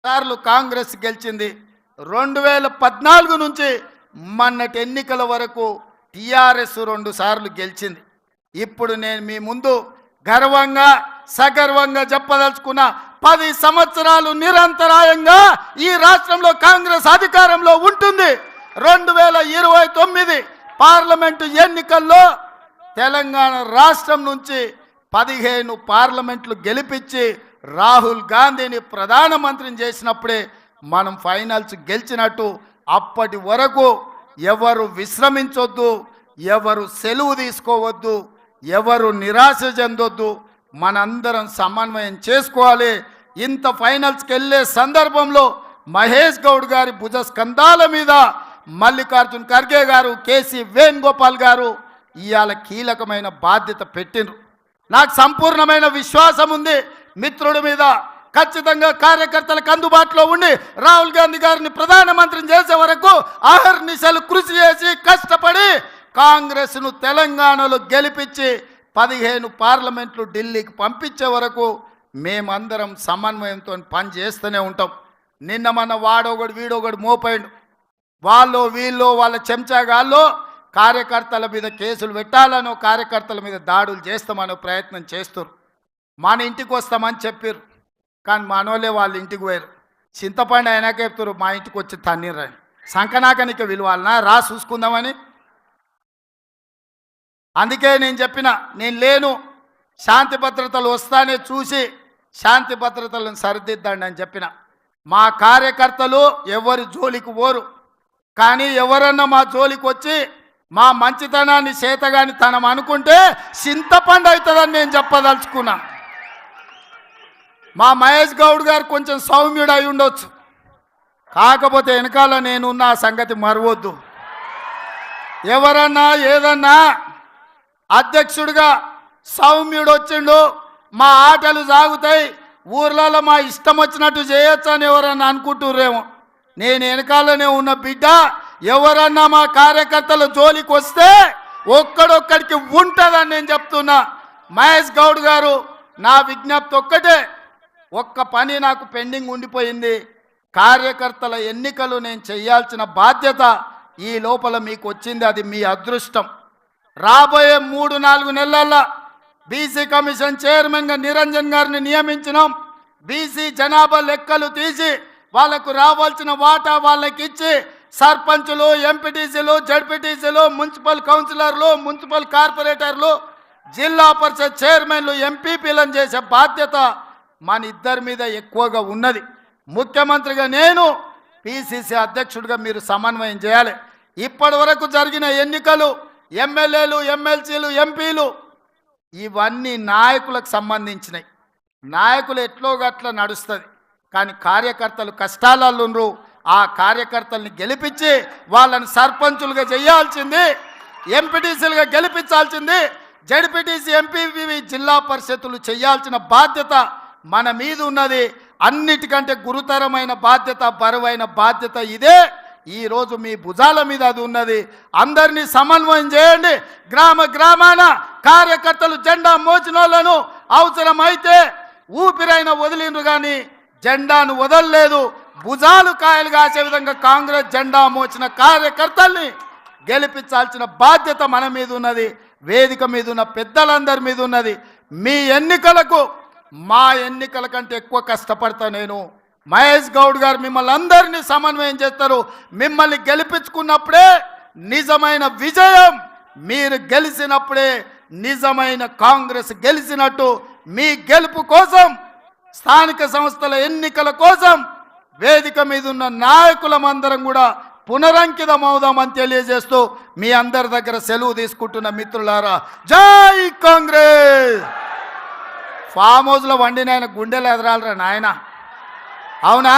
సార్లు కాంగ్రెస్ గెలిచింది. 2014 నుంచి మొన్నటి ఎన్నికల వరకు టిఆర్ఎస్ 2 సార్లు గెలిచింది. ఇప్పుడు నేను మీ ముందు గర్వంగా సగర్వంగా చెప్పదలుచుకున్న 10 సంవత్సరాలు నిరంతరాయంగా ఈ రాష్ట్రంలో కాంగ్రెస్ అధికారంలో ఉంటుంది. 2029 పార్లమెంటు ఎన్నికల్లో తెలంగాణ రాష్ట్రం నుంచి 15 పార్లమెంట్లు గెలిపించి రాహుల్ గాంధీని ప్రధానమంత్రిని చేసినప్పుడే మనం ఫైనల్స్ గెలిచినట్టు. అప్పటి వరకు ఎవరు విశ్రమించొద్దు, ఎవరు సెలవు తీసుకోవద్దు, ఎవరు నిరాశ చెందొద్దు. మనందరం సమన్వయం చేసుకోవాలి. ఇంత ఫైనల్స్కి వెళ్ళే సందర్భంలో మహేష్ గౌడ్ గారి భుజస్కంధాల మీద మల్లికార్జున్ ఖర్గే గారు, కేసీ వేణుగోపాల్ గారు ఇవాళ కీలకమైన బాధ్యత పెట్టిండ్రు. నాకు సంపూర్ణమైన విశ్వాసం ఉంది మిత్రుడి మీద. ఖచ్చితంగా కార్యకర్తలకు అందుబాటులో ఉండి రాహుల్ గాంధీ గారిని ప్రధానమంత్రిని చేసే వరకు అహర్నిశలు కృషి చేసి కష్టపడి కాంగ్రెస్ను తెలంగాణలో గెలిపించి 15 పార్లమెంట్లు ఢిల్లీకి పంపించే వరకు మేమందరం సమన్వయంతో పని చేస్తూనే ఉంటాం. నిన్న మన వాడొకడు వీడొకడు మోపైండు. వాళ్ళు వీళ్ళు వాళ్ళ చెంచాగాళ్ళు కార్యకర్తల మీద కేసులు పెట్టాలనో కార్యకర్తల మీద దాడులు చేస్తామనో ప్రయత్నం చేస్తారు. మన ఇంటికి వస్తామని చెప్పారు, కానీ మనోళ్ళే వాళ్ళ ఇంటికి పోయారు. చింతపండు అయినాక చెప్తారు మా ఇంటికి వచ్చి తన్నీరని. సంకనాకనికి విలువాలనా రా చూసుకుందామని. అందుకే నేను చెప్పిన, నేను లేను, శాంతి భద్రతలు వస్తానే చూసి శాంతి భద్రతలను సరిదిద్దండి అని చెప్పిన. మా కార్యకర్తలు ఎవరి జోలికి పోరు, కానీ ఎవరన్నా మా జోలికి వచ్చి మా మంచితనాన్ని చేతగాని తనం అనుకుంటే చింతపండు అవుతుందని నేను చెప్పదలుచుకున్నా. మా మహేష్ గౌడ్ గారు కొంచెం సౌమ్యుడు అయి ఉండొచ్చు, కాకపోతే వెనకాల నేనున్న సంగతి మరవద్దు. ఎవరన్నా ఏదన్నా అధ్యక్షుడిగా సౌమ్యుడు వచ్చిండు, మా ఆటలు సాగుతాయి, ఊర్లలో మా ఇష్టం వచ్చినట్టు చేయొచ్చు అని ఎవరన్నా అనుకుంటుర్రేమో. నేను వెనకాలనే ఉన్న బిడ్డ. ఎవరన్నా మా కార్యకర్తల జోలికి వస్తే ఒక్కడొక్కడికి ఉంటుందని నేను చెప్తున్నా. మహేష్ గౌడ్ గారు, నా విజ్ఞప్తి ఒక్కటే, ఒక్క పని నాకు పెండింగ్ ఉండిపోయింది. కార్యకర్తల ఎన్నికలు నేను చేయాల్సిన బాధ్యత ఈ లోపల మీకు వచ్చింది. అది మీ అదృష్టం. రాబోయే 3-4 నెలల్లో బీసీ కమిషన్ చైర్మన్గా నిరంజన్ గారిని నియమించినాం. బీసీ జనాభా లెక్కలు తీసి వాళ్ళకు రావాల్సిన వాటా వాళ్ళకి ఇచ్చి సర్పంచులు, ఎంపీటీసీలు, జడ్పీటీసీలు, మున్సిపల్ కౌన్సిలర్లు, మున్సిపల్ కార్పొరేటర్లు, జిల్లా పరిషత్ చైర్మన్లు, ఎంపీపీలను చేసే బాధ్యత మన ఇద్దరి మీద ఎక్కువగా ఉన్నది. ముఖ్యమంత్రిగా నేను, పిసిసి అధ్యక్షుడిగా మీరు సమన్వయం చేయాలి. ఇప్పటి వరకు జరిగిన ఎన్నికలు ఎమ్మెల్యేలు, ఎమ్మెల్సీలు, ఎంపీలు ఇవన్నీ నాయకులకు సంబంధించినవి. నాయకులు ఎట్లో గట్ల నడుస్తుంది, కానీ కార్యకర్తలు కష్టాలలో ఉన్నారు. ఆ కార్యకర్తల్ని గెలిపించి వాళ్ళని సర్పంచులుగా చేయాల్సింది, ఎంపీటీసీలుగా గెలిపించాల్సింది, జడ్పీటీసీ, ఎంపీపీ, జిల్లా పరిషత్తులు చేయాల్సిన బాధ్యత మన మీద ఉన్నది. అన్నిటికంటే గురుతరమైన బాధ్యత, బరువైన బాధ్యత ఇదే. ఈరోజు మీ భుజాల మీద అది ఉన్నది. అందరినీ సమన్వయం చేయండి. గ్రామ గ్రామాన కార్యకర్తలు జెండా మోచినోళ్లను అవసరమైతే ఊపిరైన వదిలిండ్రు, కానీ జెండాను వదలలేదు. భుజాలు కాయలు కాసే విధంగా కాంగ్రెస్ జెండా మోచిన కార్యకర్తల్ని గెలిపించాల్సిన బాధ్యత మన మీద ఉన్నది. వేదిక మీద ఉన్న పెద్దలందరి మీద ఉన్నది. మీ ఎన్నికలకు మా ఎన్నికల కంటే ఎక్కువ కష్టపడతా నేను. మహేష్ గౌడ్ గారు మిమ్మల్ని అందరినీ సమన్వయం చేస్తారు. మిమ్మల్ని గెలిపించుకున్నప్పుడే నిజమైన విజయం, మీరు గెలిచినప్పుడే నిజమైన కాంగ్రెస్ గెలిచినట్టు. మీ గెలుపు కోసం, స్థానిక సంస్థల ఎన్నికల కోసం వేదిక మీద ఉన్న నాయకులమందరం కూడా పునరంకితం అవుదామని తెలియజేస్తూ మీ అందరి దగ్గర సెలవు తీసుకుంటున్న మిత్రులారా, జై కాంగ్రెస్. ఫామ్ హౌస్లో వండిన ఆయన గుండెలు ఎదరాలరా నాయన, అవునా?